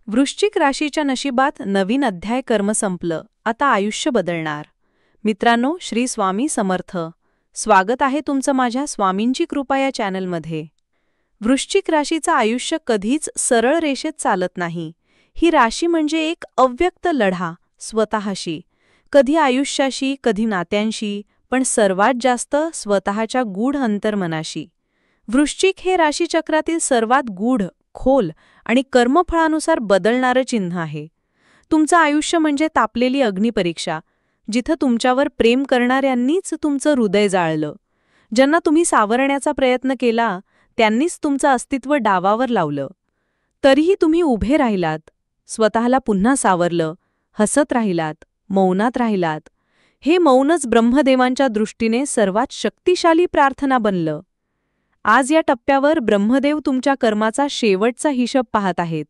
वृश्चिक राशीच्या नशिबात नवीन अध्याय कर्म संपलं, आता आयुष्य बदलणार. मित्रांनो, श्री स्वामी समर्थ. स्वागत आहे तुमचं माझ्या स्वामींची कृपा या चॅनलमध्ये. वृश्चिक राशीचं आयुष्य कधीच सरळ रेषेत चालत नाही. ही राशी म्हणजे एक अव्यक्त लढा स्वतःशी, कधी आयुष्याशी, कधी नात्यांशी, पण सर्वात जास्त स्वतःच्या गूढ अंतर्मनाशी. वृश्चिक हे राशीचक्रातील सर्वात गूढ, खोल आणि कर्मफळानुसार बदलणारं चिन्ह आहे. तुमचं आयुष्य म्हणजे तापलेली अग्निपरीक्षा, जिथं तुमच्यावर प्रेम करणाऱ्यांनीच तुमचं हृदय जाळलं. ज्यांना तुम्ही सावरण्याचा प्रयत्न केला, त्यांनीच तुमचं अस्तित्व डावावर लावलं. तरीही तुम्ही उभे राहिलात, स्वतःला पुन्हा सावरलं, हसत राहिलात, मौनात राहिलात. हे मौनच ब्रह्मदेवांच्या दृष्टीने सर्वात शक्तिशाली प्रार्थना बनलं. आज या टप्प्यावर ब्रह्मदेव तुमच्या कर्माचा शेवटचा हिशोब पाहत आहेत.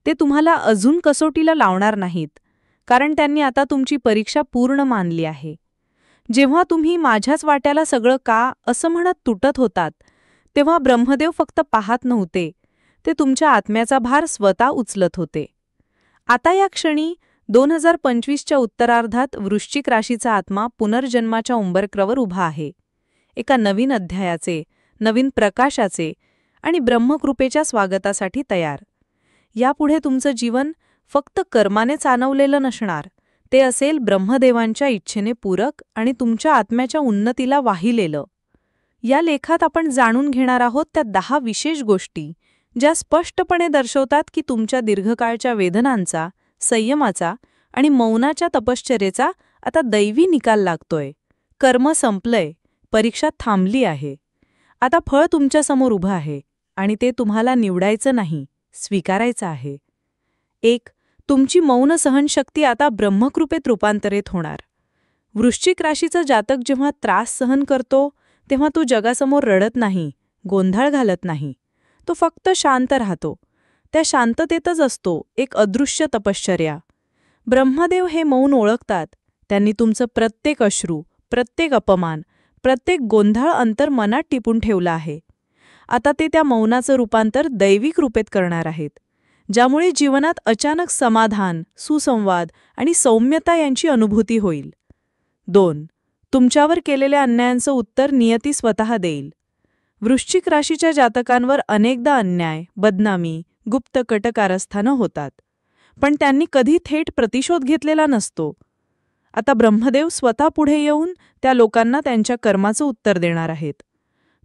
ते तुम्हाला अजून कसोटीला लावणार नाहीत, कारण त्यांनी आता तुमची परीक्षा पूर्ण मानली आहे. जेव्हा तुम्ही माझ्याच वाट्याला सगळं का असं म्हणत तुटत होतात, तेव्हा ब्रह्मदेव फक्त पाहत नव्हते, ते तुमच्या आत्म्याचा भार स्वतः उचलत होते. आता या क्षणी 2025च्या उत्तरार्धात वृश्चिक राशीचा आत्मा पुनर्जन्माच्या उंबरक्यावर उभा आहे. एका नवीन अध्यायाचे, नवीन प्रकाशाचे आणि ब्रह्मकृपेच्या स्वागतासाठी तयार. यापुढे तुमचं जीवन फक्त कर्माने चालवलेलं नसणार, ते असेल ब्रह्मदेवांच्या इच्छेने पूरक आणि तुमच्या आत्म्याच्या उन्नतीला वाहिलेलं. या लेखात आपण जाणून घेणार आहोत त्या 10 विशेष गोष्टी, ज्या स्पष्टपणे दर्शवतात की तुमच्या दीर्घकाळच्या वेदनांचा, संयमाचा आणि मौनाच्या तपश्चर्येचा आता दैवी निकाल लागतोय. कर्म संपलंय, परीक्षा थांबली आहे. आता फळ तुमच्यासमोर उभं आहे आणि ते तुम्हाला निवडायचं नाही, स्वीकारायचं आहे. 1. तुमची मौन सहनशक्ती आता ब्रह्मकृपेत रूपांतरित होणार. वृश्चिक राशीचं जातक जेव्हा त्रास सहन करतो, तेव्हा तो जगासमोर रडत नाही, गोंधळ घालत नाही. तो फक्त शांत राहतो. त्या शांततेतच असतो एक अदृश्य तपश्चर्या. ब्रह्मदेव हे मौन ओळखतात. त्यांनी तुमचं प्रत्येक अश्रू, प्रत्येक अपमान, प्रत्येक गोंधळ अंतर मनात टिपून ठेवला आहे. आता ते त्या मौनाचं रूपांतर दैवी कृपेत करणार आहेत, ज्यामुळे जीवनात अचानक समाधान, सुसंवाद आणि सौम्यता यांची अनुभूती होईल. 2. तुमच्यावर केलेल्या अन्यायांचं उत्तर नियती स्वतः देईल. वृश्चिक राशीच्या जातकांवर अनेकदा अन्याय, बदनामी, गुप्त कटकारस्थानं होतात, पण त्यांनी कधी थेट प्रतिशोध घेतलेला नसतो. आता ब्रह्मदेव स्वतः पुढे येऊन त्या लोकांना त्यांच्या कर्माचं उत्तर देणार आहेत.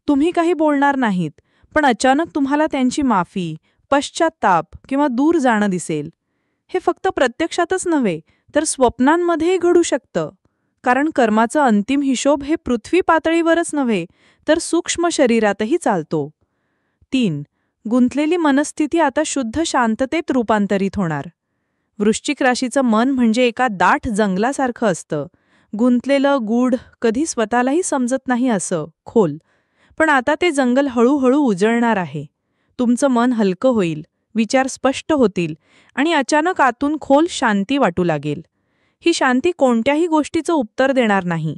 तुम्ही काही बोलणार नाहीत, पण अचानक तुम्हाला त्यांची माफी, पश्चात्ताप किंवा दूर जाणं दिसेल. हे फक्त प्रत्यक्षातच नव्हे, तर स्वप्नांमध्येही घडू शकतं, कारण कर्माचा अंतिम हिशोब हे पृथ्वी पातळीवरच नव्हे, तर सूक्ष्म शरीरातही चालतो. 3. गुंतलेली मनस्थिती आता शुद्ध शांततेत रूपांतरित होणार. वृश्चिक राशीचं मन म्हणजे एका दाट जंगलासारखं असतं, गुंतलेलं, गूढ, कधी स्वतःलाही समजत नाही असं खोल. पण आता ते जंगल हळूहळू उजळणार आहे. तुमचं मन हलकं होईल, विचार स्पष्ट होतील आणि अचानक आतून खोल शांती वाटू लागेल. ही शांती कोणत्याही गोष्टीचं उत्तर देणार नाही,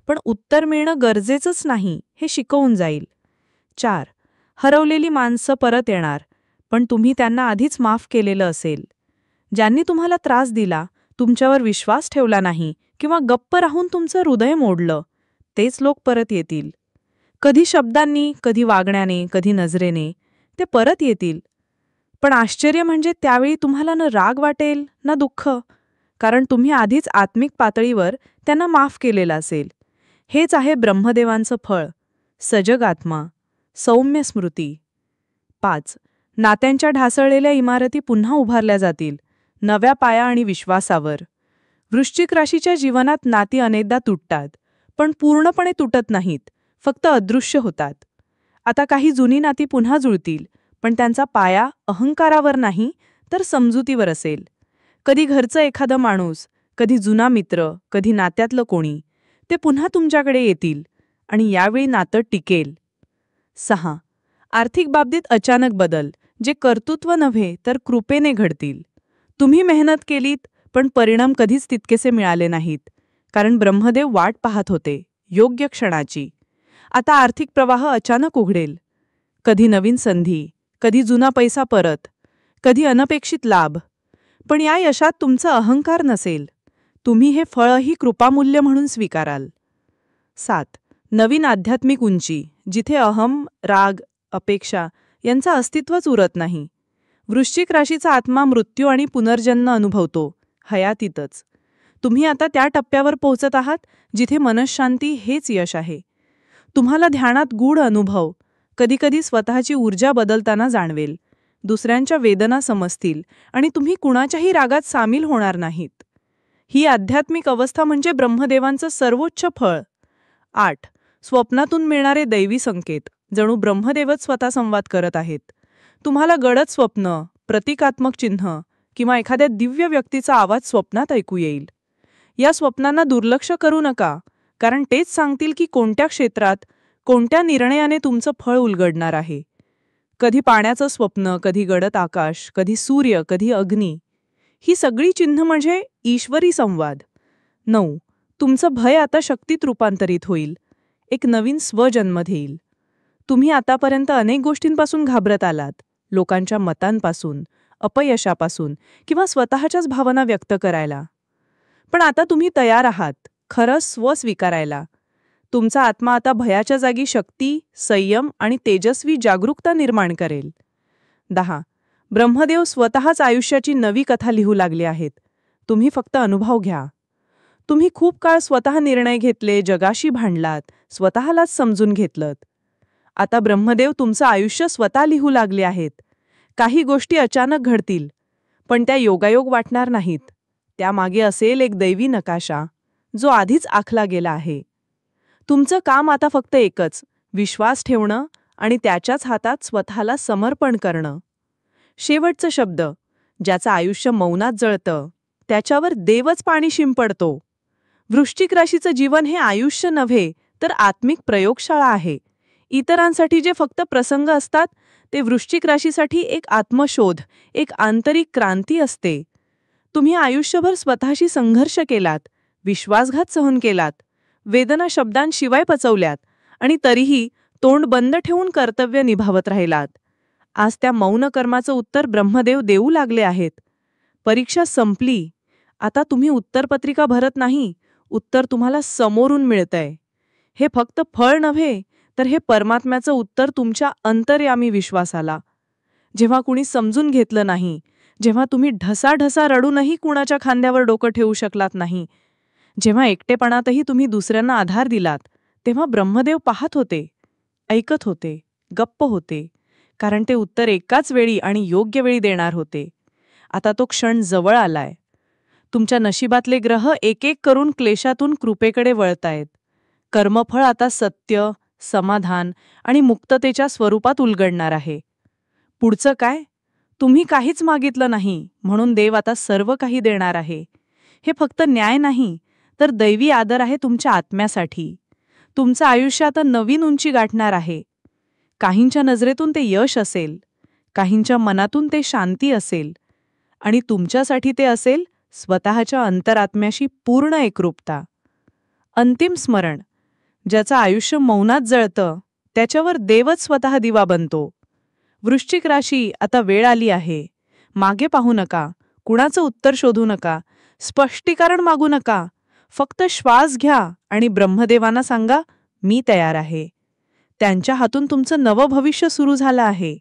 पण उत्तर मिळणं गरजेचंच नाही हे शिकवून जाईल. 4. हरवलेली माणसं परत येणार, पण तुम्ही त्यांना आधीच माफ केलेलं असेल. ज्यांनी तुम्हाला त्रास दिला, तुमच्यावर विश्वास ठेवला नाही किंवा गप्प राहून तुमचं हृदय मोडलं, तेच लोक परत येतील. कधी शब्दांनी, कधी वागण्याने, कधी नजरेने ते परत येतील. पण आश्चर्य म्हणजे त्यावेळी तुम्हाला न राग वाटेल ना दुःख, कारण तुम्ही आधीच आत्मिक पातळीवर त्यांना माफ केलेलं असेल. हेच आहे ब्रह्मदेवांचं फळ, सजग आत्मा, सौम्य स्मृती. 5. नात्यांच्या ढासळलेल्या इमारती पुन्हा उभारल्या जातील, नव्या पाया आणि विश्वासावर. वृश्चिक राशीच्या जीवनात नाती अनेकदा तुटतात, पण पूर्णपणे तुटत नाहीत, फक्त अदृश्य होतात. आता काही जुनी नाती पुन्हा जुळतील, पण त्यांचा पाया अहंकारावर नाही, तर समजुतीवर असेल. कधी घरचं एखादं माणूस, कधी जुना मित्र, कधी नात्यातलं कोणी, ते पुन्हा तुमच्याकडे येतील आणि यावेळी नातं टिकेल. 6. आर्थिक बाबतीत अचानक बदल, जे कर्तृत्व नव्हे तर कृपेने घडतील. तुम्ही मेहनत केलीत, पण परिणाम कधीच तितकेसे मिळाले नाहीत, कारण ब्रह्मदेव वाट पाहत होते योग्य क्षणाची. आता आर्थिक प्रवाह अचानक उघडेल. कधी नवीन संधी, कधी जुना पैसा परत, कधी अनपेक्षित लाभ. पण या यशात तुमचा अहंकार नसेल. तुम्ही हे फळही कृपामूल्य म्हणून स्वीकाराल. 7. नवीन आध्यात्मिक उंची, जिथे अहम, राग, अपेक्षा यांचं अस्तित्वच उरत नाही. वृश्चिक राशीचा आत्मा मृत्यू आणि पुनर्जन्म अनुभवतो, हयातीतच. तुम्ही आता त्या टप्प्यावर पोहोचत आहात जिथे मनःशांती हेच यश आहे. तुम्हाला ध्यानात गूढ अनुभव, कधीकधी स्वतःची ऊर्जा बदलताना जाणवेल. दुसऱ्यांच्या वेदना समजतील आणि तुम्ही कुणाच्याही रागात सामील होणार नाहीत. ही आध्यात्मिक अवस्था म्हणजे ब्रह्मदेवांचं सर्वोच्च फळ. 8. स्वप्नातून मिळणारे दैवी संकेत, जणू ब्रह्मदेवच स्वतः संवाद करत आहेत. तुम्हाला गडद स्वप्न, प्रतिकात्मक चिन्ह किंवा एखाद्या दिव्य व्यक्तीचा आवाज स्वप्नात ऐकू येईल. या स्वप्नांना दुर्लक्ष करू नका, कारण तेच सांगतील की कोणत्या क्षेत्रात, कोणत्या निर्णयाने तुमचं फळ उलगडणार आहे. कधी पाण्याचं स्वप्न, कधी गडद आकाश, कधी सूर्य, कधी अग्नी. ही सगळी चिन्ह म्हणजे ईश्वरी संवाद. 9. तुमचं भय आता शक्तीत रूपांतरित होईल. एक नवीन स्वजन्म देईल. तुम्ही आतापर्यंत अनेक गोष्टींपासून घाबरत आलात. लोकांच्या मतांपासून, अपयशापासून किंवा स्वतःच्याच भावना व्यक्त करायला. पण आता तुम्ही तयार आहात खरं स्व स्वीकारायला. तुमचा आत्मा आता भयाच्या जागी शक्ती, संयम आणि तेजस्वी जागरूकता निर्माण करेल. 10. ब्रह्मदेव स्वतःच आयुष्याची नवी कथा लिहू लागले आहेत. तुम्ही फक्त अनुभव घ्या. तुम्ही खूप काळ स्वतः निर्णय घेतले, जगाशी भांडलात, स्वतःलाच समजून घेतलत. आता ब्रह्मदेव तुमचं आयुष्य स्वतः लिहू लागले आहेत. काही गोष्टी अचानक घडतील, पण त्या योगायोग वाटणार नाहीत. त्यामागे असेल एक दैवी नकाशा, जो आधीच आखला गेला आहे. तुमचं काम आता फक्त एकच, विश्वास ठेवणं आणि त्याच्याच हातात स्वतःला समर्पण करणं. शेवटचं शब्द, ज्याचं आयुष्य मौनात जळतं, त्याच्यावर देवच पाणी शिंपडतो. वृश्चिक राशीचं जीवन हे आयुष्य नव्हे, तर आत्मिक प्रयोगशाळा आहे. इतरांसाठी जे फक्त प्रसंग असतात, ते वृश्चिक राशीसाठी एक आत्मशोध, एक आंतरिक क्रांती असते. तुम्ही आयुष्यभर स्वतःशी संघर्ष केलात, विश्वासघात सहन केलात, वेदना शब्दांशिवाय पचवल्यात आणि तरीही तोंड बंद ठेवून कर्तव्य निभावत राहिलात. आज त्या मौन कर्माचं उत्तर ब्रह्मदेव देऊ लागले आहेत. परीक्षा संपली. आता तुम्ही उत्तरपत्रिका भरत नाही, उत्तर तुम्हाला समोरून मिळतंय. हे फक्त फळ नव्हे, तर हे परमात्म्याचं उत्तर तुमच्या अंतर्यामी विश्वासाला. जेव्हा कुणी समजून घेतलं नाही, जेव्हा तुम्ही ढसाढसा रडूनही कुणाच्या खांद्यावर डोकं ठेवू शकलात नाही, जेव्हा एकटेपणातही तुम्ही दुसऱ्यांना आधार दिलात, तेव्हा ब्रह्मदेव पाहत होते, ऐकत होते, गप्प होते, कारण ते उत्तर एकाच वेळी आणि योग्य वेळी देणार होते. आता तो क्षण जवळ आलाय. तुमच्या नशिबातले ग्रह एक एक करून क्लेशातून कृपेकडे वळतायत. कर्मफळ आता सत्य, समाधान आणि मुक्ततेच्या स्वरूपात उलगडणार आहे. पुढचं काय? तुम्ही काहीच मागितलं नाही, म्हणून देव आता सर्व काही देणार आहे. हे फक्त न्याय नाही, तर दैवी आदर आहे तुमच्या आत्म्यासाठी. तुमचं आयुष्य आता नवीन उंची गाठणार आहे. काहींच्या नजरेतून ते यश असेल, काहींच्या मनातून ते शांती असेल, आणि तुमच्यासाठी ते असेल स्वतःच्या अंतरात्म्याशी पूर्ण एकरूपता. अंतिम स्मरण, ज्याचं आयुष्य मौनात जळतं, त्याच्यावर देवच स्वतः दिवा बनतो. वृश्चिक राशी, आता वेळ आली आहे. मागे पाहू नका, कुणाचं उत्तर शोधू नका, स्पष्टीकरण मागू नका. फक्त श्वास घ्या आणि ब्रह्मदेवांना सांगा, मी तयार आहे. त्यांच्या हातून तुमचं नवं भविष्य सुरू झालं आहे.